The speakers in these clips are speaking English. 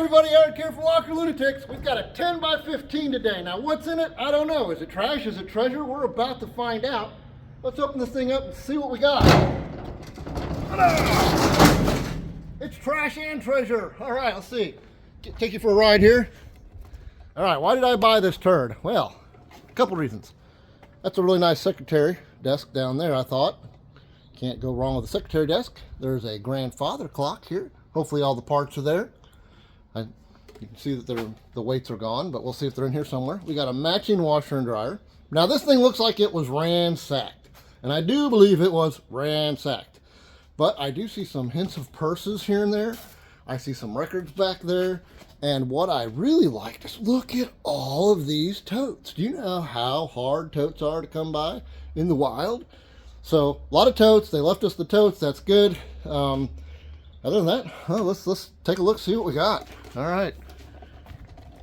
everybody, Eric here for Walker Lunatics. We've got a 10 by 15 today. Now what's in it? I don't know. Is it trash? Is it treasure? We're about to find out. Let's open this thing up and see what we got. Ta-da! It's trash and treasure. All right, let's see. Take you for a ride here. All right, why did I buy this turd? Well, a couple reasons. That's a really nice secretary desk down there, I thought. Can't go wrong with the secretary desk. There's a grandfather clock here. Hopefully all the parts are there. You can see that the weights are gone, but we'll see if they're in here somewhere. We got a matching washer and dryer. Now this thing looks like it was ransacked, and I do believe it was ransacked. But I do see some hints of purses here and there. I see some records back there. And what I really liked is look at all of these totes. Do you know how hard totes are to come by in the wild? So a lot of totes. They left us the totes. That's good. Other than that, let's take a look, see what we got. All right.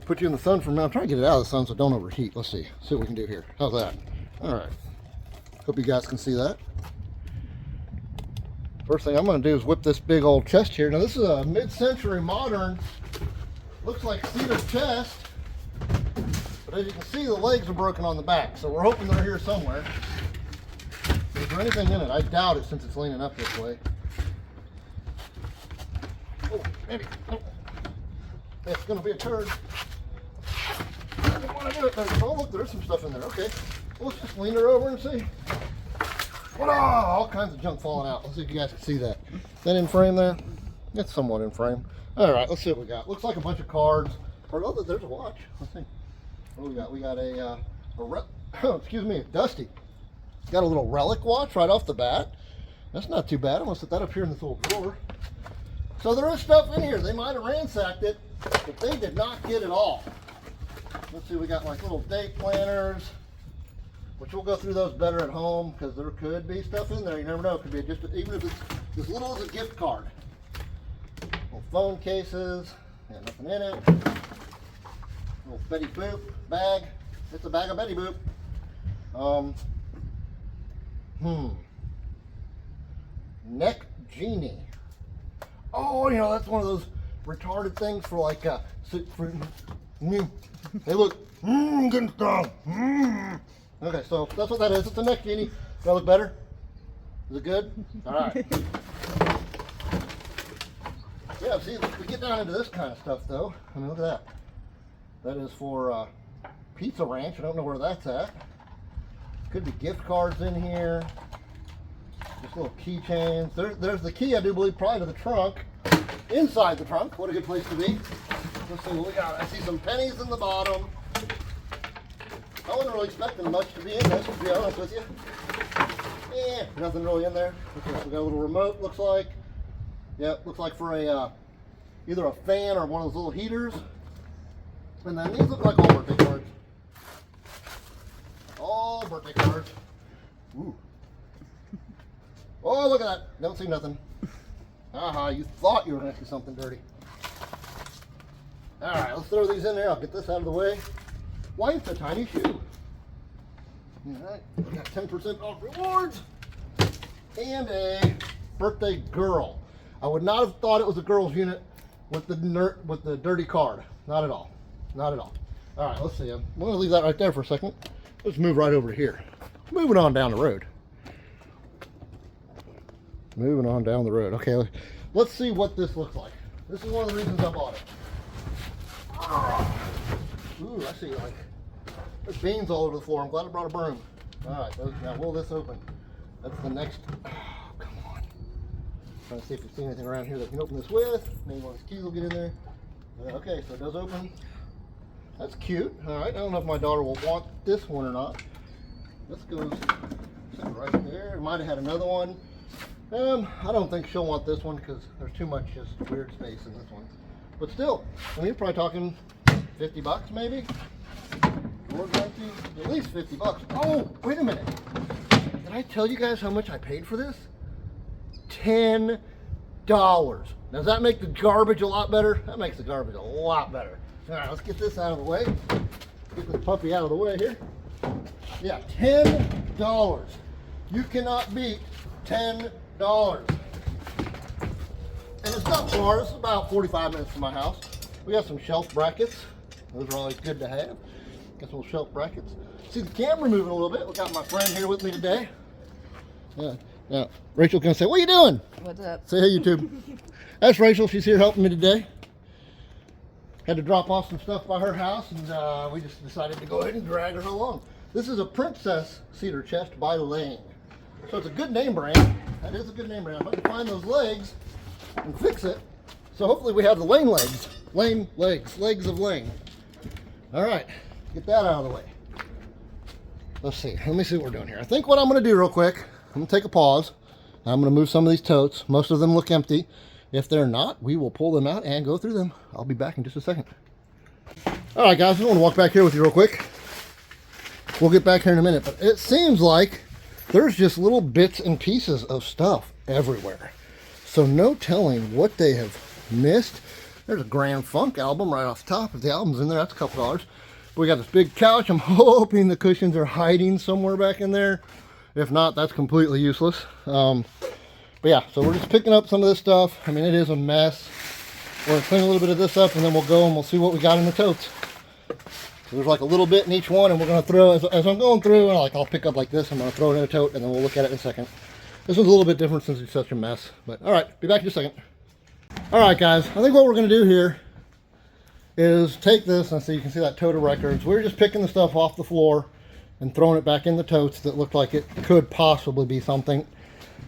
Put you in the sun for a minute. I'm trying to get it out of the sun so don't overheat. Let's see what we can do here. How's that? All right. Hope you guys can see that. First thing I'm going to do is whip this big old chest here. Now this is a mid-century modern, looks like cedar chest, but as you can see the legs are broken on the back, so we're hoping they're here somewhere. Is there anything in it? I doubt it since it's leaning up this way. Oh, maybe. Oh. It's going to be a turd. I didn't want to do it. Oh, look, there's some stuff in there. Okay. Well, let's just lean her over and see. Oh, all kinds of junk falling out. Let's see if you guys can see that. Is that in frame there? It's somewhat in frame. All right, let's see what we got. Looks like a bunch of cards. Oh, there's a watch. Let's see. What do we got? We got excuse me, Dusty. Got a little relic watch right off the bat. That's not too bad. I'm going to set that up here in this little drawer. So there is stuff in here. They might have ransacked it, but they did not get it all. Let's see, we got like little date planners, which we'll go through those better at home because there could be stuff in there. You never know. It could be just, even if it's as little as a gift card. Little phone cases, got nothing in it. Little Betty Boop bag. It's a bag of Betty Boop. Neck Genie. Oh, you know, that's one of those retarded things for like, hey look, getting strong. Okay, so that's what that is. It's a neck genie. Does that look better? Is it good? All right. Yeah, see, we get down into this kind of stuff though. I mean, look at that. That is for Pizza Ranch. I don't know where that's at. Could be gift cards in here. Just little keychains. There's the key, I do believe, probably to the trunk. Inside the trunk. What a good place to be. Let's see what we got. I see some pennies in the bottom. I wasn't really expecting much to be in this, to be honest with you. Yeah, nothing really in there. Okay, so we got a little remote, looks like. Yep, looks like for a either a fan or one of those little heaters. And then these look like all birthday cards. All birthday cards. Ooh. Oh, look at that. Don't see nothing. Aha, you thought you were going to see something dirty. All right, let's throw these in there. I'll get this out of the way. Why, it's a tiny shoe. All right, we got 10% off rewards. And a birthday girl. I would not have thought it was a girls unit with the dirty card. Not at all. Not at all. All right, let's see. I'm going to leave that right there for a second. Let's move right over here. Moving on down the road. Moving on down the road. Okay, let's see what this looks like. This is one of the reasons I bought it. Ooh, I see like there's beans all over the floor. I'm glad I brought a broom. All right, now will this open? That's the next. Oh, come on. Trying to see if you see anything around here that you can open this with. Maybe one of these keys will get in there. Okay, so it does open. That's cute. All right, I don't know if my daughter will want this one or not. Let's go right there. Might have had another one. I don't think she'll want this one because there's too much just weird space in this one. But still, I mean, you're probably talking 50 bucks maybe. At least 50 bucks. Oh, wait a minute. Did I tell you guys how much I paid for this? $10. Now, does that make the garbage a lot better? That makes the garbage a lot better. All right, let's get this out of the way. Get this puppy out of the way here. Yeah, $10. You cannot beat $10. And it's not far. It's about 45 minutes from my house. We got some shelf brackets. Those are always good to have. Got some little shelf brackets. See the camera moving a little bit. We got my friend here with me today. Yeah. Now, Rachel's gonna say, "What are you doing?" What's up? Say hey, YouTube. That's Rachel. She's here helping me today. Had to drop off some stuff by her house, and we just decided to go ahead and drag her along. This is a Princess cedar chest by Lane. So it's a good name brand. That is a good name brand. If I can find those legs and fix it. So hopefully we have the Lane legs. Lane legs. Legs of Lane. All right. Get that out of the way. Let's see. Let me see what we're doing here. I think what I'm going to do real quick, I'm going to take a pause. I'm going to move some of these totes. Most of them look empty. If they're not, we will pull them out and go through them. I'll be back in just a second. All right, guys. I want to walk back here with you real quick. We'll get back here in a minute. But it seems like there's just little bits and pieces of stuff everywhere. So no telling what they have missed. There's a Grand Funk album right off the top. If the album's in there, that's a couple dollars. We got this big couch. I'm hoping the cushions are hiding somewhere back in there. If not, that's completely useless. But yeah, so we're just picking up some of this stuff. I mean, it is a mess. We're gonna clean a little bit of this up, and then we'll go and we'll see what we got in the totes. So there's like a little bit in each one, and we're gonna throw, as I'm going through, and I'll pick up like this. I'm gonna throw it in a tote, and then we'll look at it in a second. This one's a little bit different since it's such a mess. But all right, be back in a second. All right, guys, I think what we're gonna do here is take this, and so you can see that tote of records. We're just picking the stuff off the floor and throwing it back in the totes that looked like it could possibly be something.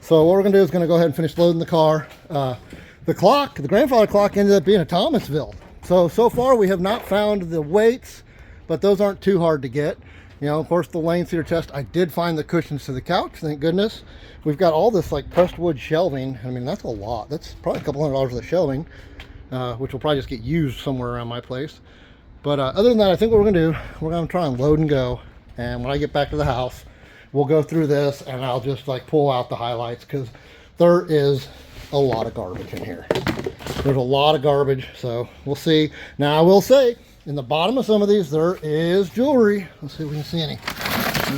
So what we're gonna do is gonna go ahead and finish loading the car. The clock, the grandfather clock, ended up being a Thomasville. So far we have not found the weights, but those aren't too hard to get. You know, of course, the Lane cedar chest, I did find the cushions to the couch, thank goodness. We've got all this like pressed wood shelving. I mean, that's a lot. That's probably a couple $100 of the shelving. Which will probably just get used somewhere around my place. But other than that, I think what we're gonna do, we're gonna try and load and go. And when I get back to the house, we'll go through this, and I'll just like pull out the highlights, because there is a lot of garbage in here. There's a lot of garbage, so we'll see. Now I will say, in the bottom of some of these, there is jewelry. Let's see if we can see any.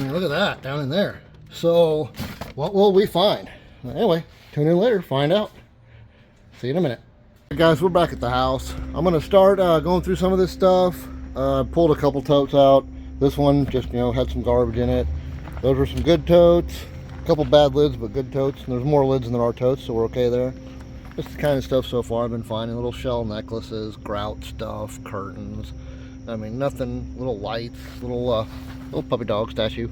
Look at that down in there. So what will we find? Anyway, tune in later, find out. See you in a minute. Guys, we're back at the house. I'm gonna start going through some of this stuff. Pulled a couple totes out. This one just, you know, had some garbage in it. Those were some good totes. A couple bad lids, but good totes. And there's more lids than there are totes, so we're okay there. This is the kind of stuff so far I've been finding. Little shell necklaces, grout stuff, curtains. I mean, nothing. Little lights, little puppy dog statue.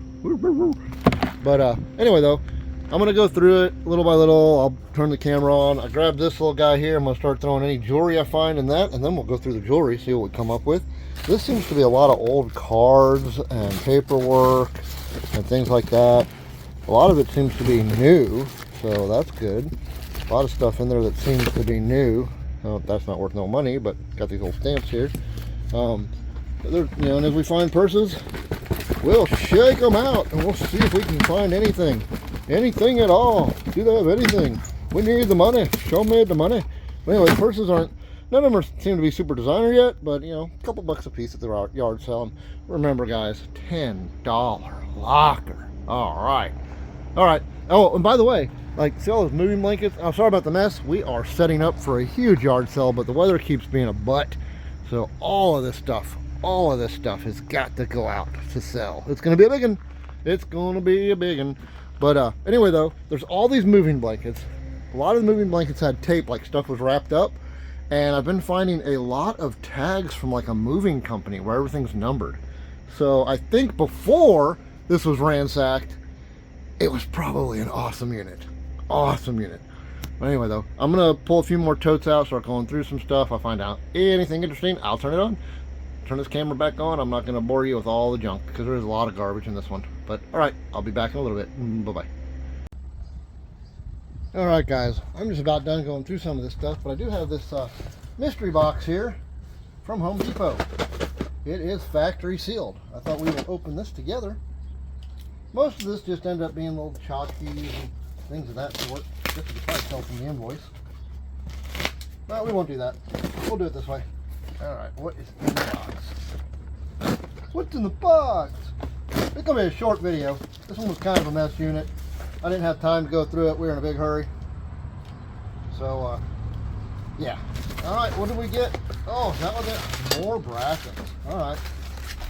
But anyway, though, I'm gonna go through it little by little. I'll turn the camera on. I grabbed this little guy here. I'm gonna start throwing any jewelry I find in that, and then we'll go through the jewelry, see what we come up with. This seems to be a lot of old cards and paperwork and things like that. A lot of it seems to be new, so that's good. A lot of stuff in there that seems to be new. Well, that's not worth no money, but got these old stamps here. You know, and as we find purses, we'll shake them out and we'll see if we can find anything. Anything at all. Do they have anything? We need the money. Show me the money. But anyway, purses aren't, none of them seem to be super designer yet, but you know, a couple bucks a piece at the yard sale. Remember, guys, $10 locker. All right. Oh, and by the way, like, see all those moving blankets? I'm sorry about the mess. We are setting up for a huge yard sale, but the weather keeps being a butt. So all of this stuff has got to go out to sell. It's going to be a big one. It's going to be a big one. But anyway, though, there's all these moving blankets. A lot of the moving blankets had tape, like stuff was wrapped up. And I've been finding a lot of tags from like a moving company where everything's numbered. So I think before this was ransacked, it was probably an awesome unit. Awesome unit. But anyway, though, I'm going to pull a few more totes out, start going through some stuff. I'll find out anything interesting. I'll turn it on. Turn this camera back on. I'm not going to bore you with all the junk because there's a lot of garbage in this one. But all right, I'll be back in a little bit. Bye-bye. All right, guys, I'm just about done going through some of this stuff, but I do have this mystery box here from Home Depot. It is factory sealed. I thought we would open this together. Most of this just ended up being little tchotchkes and things of that sort. Just to probably tell from the invoice. Well, we won't do that. We'll do it this way. All right, what is in the box? What's in the box? It's gonna be a short video. This one was kind of a mess unit. I didn't have time to go through it. We were in a big hurry. So Yeah. All right, what did we get? Oh, that was it. More brackets. All right.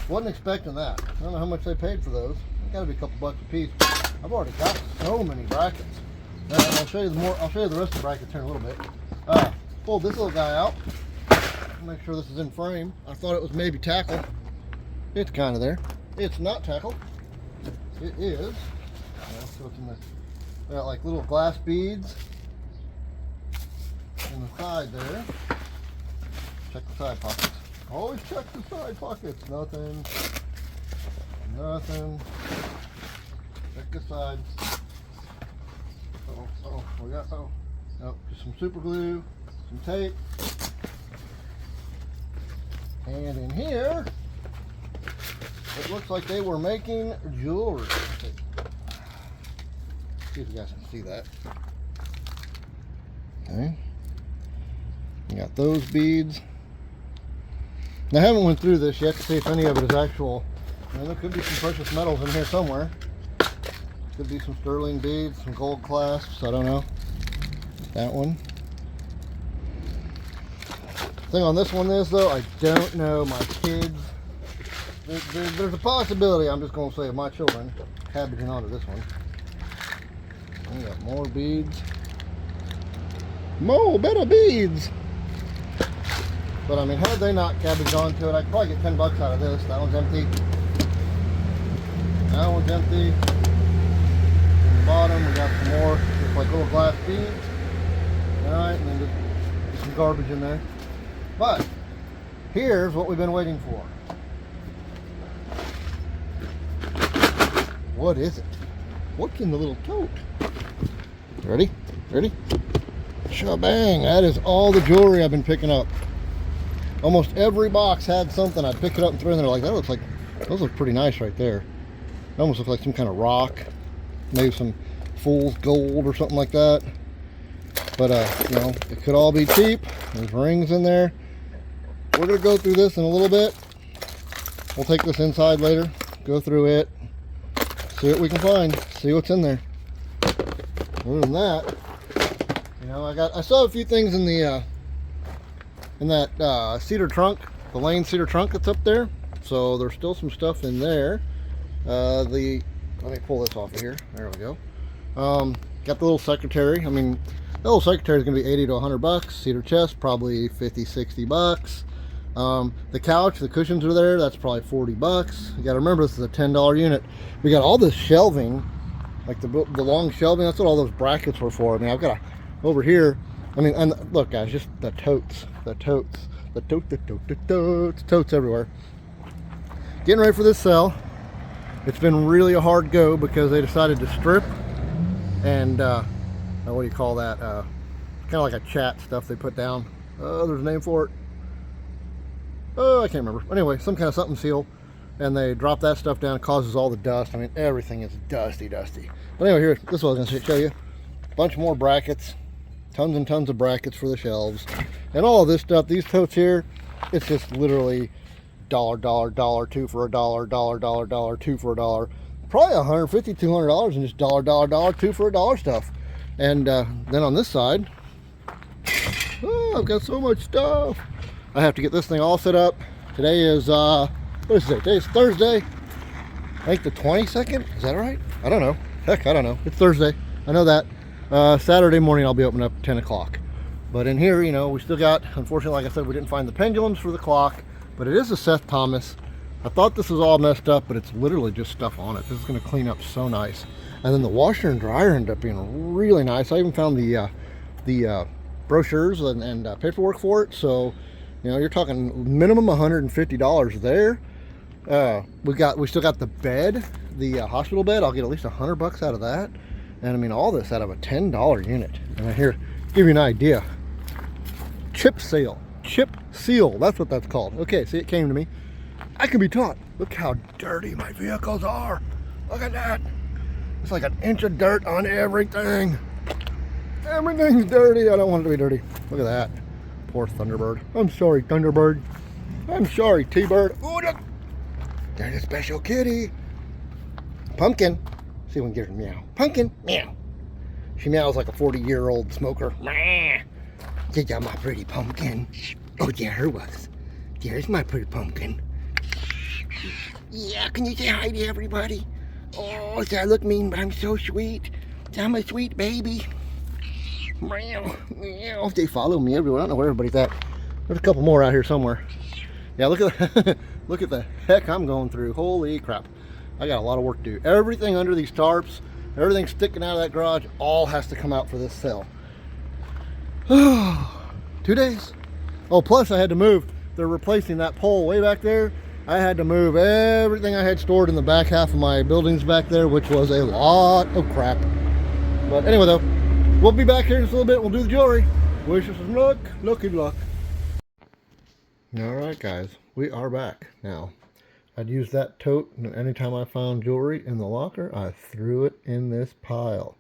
Wasn't expecting that. I don't know how much they paid for those. Got to be a couple bucks a piece. I've already got so many brackets. I'll show you the more. I'll show you the rest of the brackets here in a little bit. Pulled this little guy out. Make sure this is in frame. I thought it was maybe tackle. It's kind of there. It's not tackle. It is. So it's in the, they got like little glass beads in the side there. Check the side pockets. Always check the side pockets. Nothing. Nothing. Check the side. Oh, we got, oh, just some super glue, some tape. And in here, it looks like they were making jewelry. See if you guys can see that. Okay. You got those beads. Now, I haven't went through this yet to see if any of it is actual. There could be some precious metals in here somewhere. Could be some sterling beads, some gold clasps, I don't know. That one. Thing on this one is though, I don't know my kids. There's a possibility, I'm just going to say, of my children cabbaging onto this one. We got more beads. More better beads! But I mean, had they not cabbaged onto it, I could probably get 10 bucks out of this. That one's empty. That one's empty. In the bottom, we got some more, just like little glass beads. Alright, and then just some garbage in there. But here's what we've been waiting for. What is it? What's in the little tote? Ready? Ready? Shabang! That is all the jewelry I've been picking up. Almost every box had something. I'd pick it up and throw it in there like, that looks like, those look pretty nice right there. It almost looks like some kind of rock. Maybe some fool's gold or something like that. But, you know, it could all be cheap. There's rings in there. We're going to go through this in a little bit. We'll take this inside later, go through it, see what we can find, see what's in there. Other than that, you know, I saw a few things in the, in that cedar trunk, the Lane cedar trunk that's up there. So there's still some stuff in there. Let me pull this off of here. There we go. Got the little secretary. I mean, the little secretary is going to be 80 to 100 bucks. Cedar chest, probably 50, 60 bucks. The couch, the cushions are there. That's probably 40 bucks. You got to remember, this is a $10 unit. We got all this shelving, like the long shelving. That's what all those brackets were for. I mean, I've got over here. I mean, and look, guys, just the totes everywhere. Getting ready for this sale. It's been really a hard go because they decided to strip and what do you call that? Kind of like a chat stuff they put down. There's a name for it. I can't remember. Anyway, some kind of something seal, and they drop that stuff down. It causes all the dust. I mean, everything is dusty. But anyway, here, this is what I was going to show you. A bunch more brackets, tons and tons of brackets for the shelves, and all of this stuff. These totes here, it's just literally $1, $2 for $1, $1, $2 for $1. Probably $150, $200 in just $1, $2 for $1 stuff. And then on this side, oh, I've got so much stuff. I have to get this thing all set up. Today is, what is it? Today is Thursday. I think the 22nd. Is that right? I don't know. Heck, I don't know. It's Thursday. I know that. Saturday morning I'll be opening up at 10 o'clock. But in here, you know, we still got, unfortunately, like I said, we didn't find the pendulums for the clock. But it is a Seth Thomas. I thought this was all messed up, but it's literally just stuff on it. This is going to clean up so nice. And then the washer and dryer ended up being really nice. I even found the brochures and paperwork for it. So, you know, you're talking minimum $150 there. We still got the bed, the hospital bed. I'll get at least 100 bucks out of that. And I mean, all this out of a $10 unit. And here, give you an idea. Chip seal. That's what that's called. Okay, see, it came to me. I can be taught. Look how dirty my vehicles are. Look at that. It's like an inch of dirt on everything. Everything's dirty. I don't want it to be dirty. Look at that. Poor Thunderbird. I'm sorry, Thunderbird. I'm sorry, T-Bird. Oh, look. There's a special kitty. Pumpkin. See if we can get her to meow. Pumpkin, meow. She meows like a 40-year-old smoker. Did you, my pretty pumpkin? Oh, there was. There's my pretty pumpkin. Yeah, can you say hi to everybody? Oh, I look mean, but I'm so sweet. I'm a sweet baby. Meow, meow. They follow me everywhere. I don't know where everybody's at. There's a couple more out here somewhere. Yeah, look at look at the heck I'm going through. Holy crap. I got a lot of work to do. Everything under these tarps, everything sticking out of that garage, all has to come out for this sale. 2 days. Oh, plus I had to move. They're replacing that pole way back there. I had to move everything I had stored in the back half of my buildings back there, which was a lot of crap. But anyway, though, we'll be back here in just a little bit. We'll do the jewelry. Wish us some luck. Lucky luck. All right, guys, we are back now. I'd use that tote, and anytime I found jewelry in the locker, I threw it in this pile.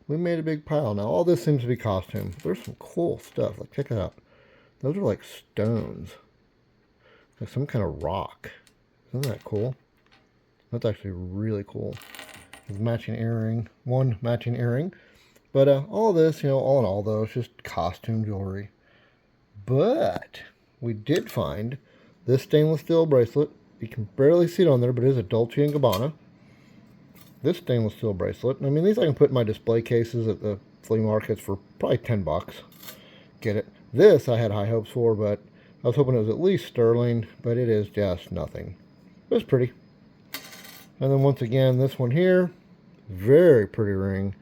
We made a big pile. Now, all this seems to be costume. There's some cool stuff. Like, check it out. Those are like stones. Like some kind of rock. Isn't that cool? That's actually really cool. There's a matching earring. One matching earring. But all this, you know, all in all, though, it's just costume jewelry. But we did find this stainless steel bracelet. You can barely see it on there, but it is a Dolce & Gabbana. This stainless steel bracelet. I mean, these I can put in my display cases at the flea markets for probably 10 bucks. Get it? This I had high hopes for, but I was hoping it was at least sterling, but it is just nothing. It was pretty. And then once again, this one here, very pretty ring.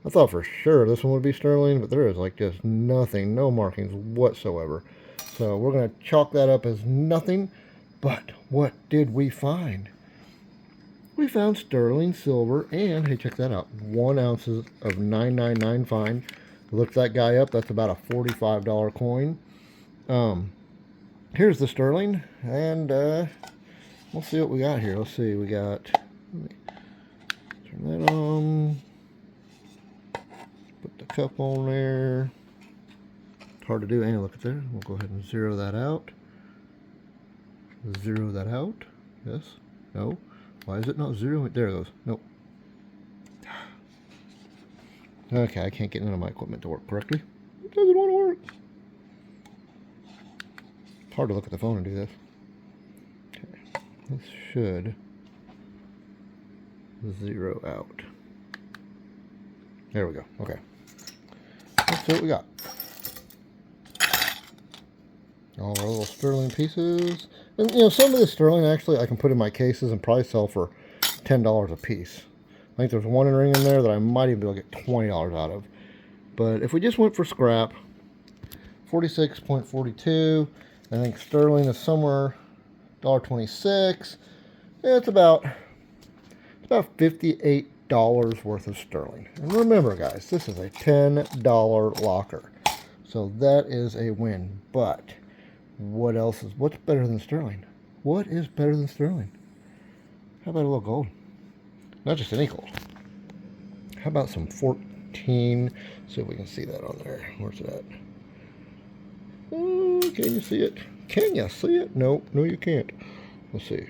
I thought for sure this one would be sterling, but there is like just nothing, no markings whatsoever. So we're going to chalk that up as nothing. But what did we find? We found sterling silver, and hey, check that out, 1 ounce of 999 fine. Look that guy up. That's about a $45 coin. Here's the sterling, and we'll see what we got here. Let's see. We got. Let me turn that on. Put the cup on there. It's hard to do. And look at there. We'll go ahead and zero that out. Zero that out. Yes. No. Why is it not zeroing? There it goes. Nope. Okay, I can't get none of my equipment to work correctly. It doesn't want to work. It's hard to look at the phone and do this. Okay. This should zero out. There we go. Okay. Let's see what we got. All our little sterling pieces. And, you know, some of the sterling, actually, I can put in my cases and probably sell for $10 a piece. I think there's one ring in there that I might even be able to get $20 out of. But if we just went for scrap, 46.42. I think sterling is somewhere $1.26. Yeah, it's about $58 worth of sterling. And remember, guys, this is a $10 locker. So that is a win. But what else is, what's better than sterling? What is better than sterling? How about a little gold? Not just any gold. How about some 14? See if we can see that on there. Where's it at? Oh, can you see it? Can you see it? No, no you can't. Let's see.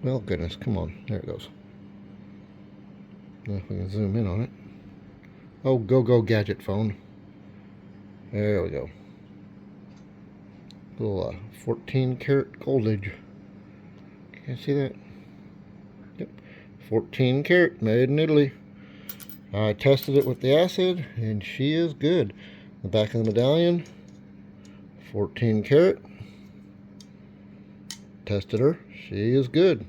Well, goodness, come on. There it goes. Now if we can zoom in on it. Oh, go gadget phone. There we go. Little 14 karat goldage. Can you see that? Yep. 14 karat, made in Italy. I tested it with the acid, and she is good. The back of the medallion, 14 karat. Tested her, she is good.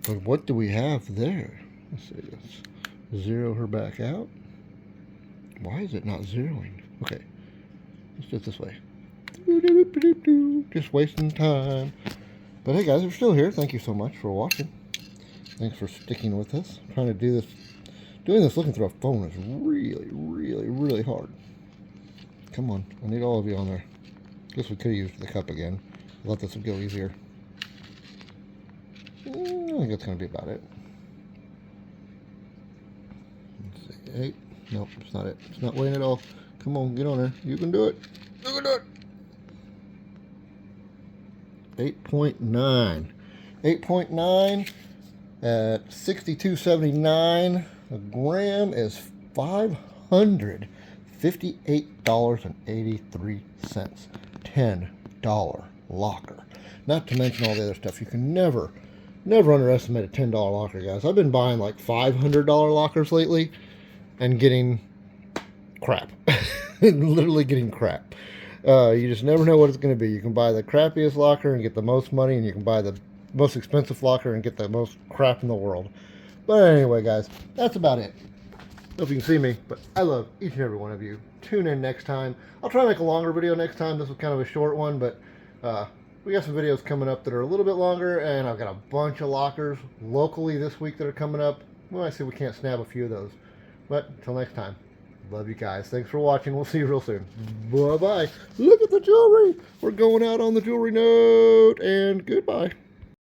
But what do we have there? Let's see, let's zero her back out. Why is it not zeroing? Okay, let's do it this way. Just wasting time. But hey guys, we're still here. Thank you so much for watching. Thanks for sticking with us. Trying to do this, doing this looking through a phone is really hard. Come on, I need all of you on there. Guess we could have used the cup again. I thought this would go easier. I think that's going to be about it. Let's see, 8. Nope, it's not it. It's not weighing at all. Come on, get on there. You can do it. You can do it. 8.9. 8.9 at 62.79. A gram is 550 $58.83. $10 locker. Not to mention all the other stuff. You can never underestimate a $10 locker, guys. I've been buying like $500 lockers lately and getting crap. Literally getting crap. You just never know what it's going to be. You can buy the crappiest locker and get the most money, and you can buy the most expensive locker and get the most crap in the world. But anyway, guys, that's about it. I don't know if you can see me, but I love each and every one of you. Tune in next time. I'll try to make a longer video next time. This was kind of a short one, but we got some videos coming up that are a little bit longer, and I've got a bunch of lockers locally this week that are coming up. Well, I see we can't snap a few of those. But until next time, love you guys. Thanks for watching. We'll see you real soon. Bye-bye. Look at the jewelry. We're going out on the jewelry note, and goodbye.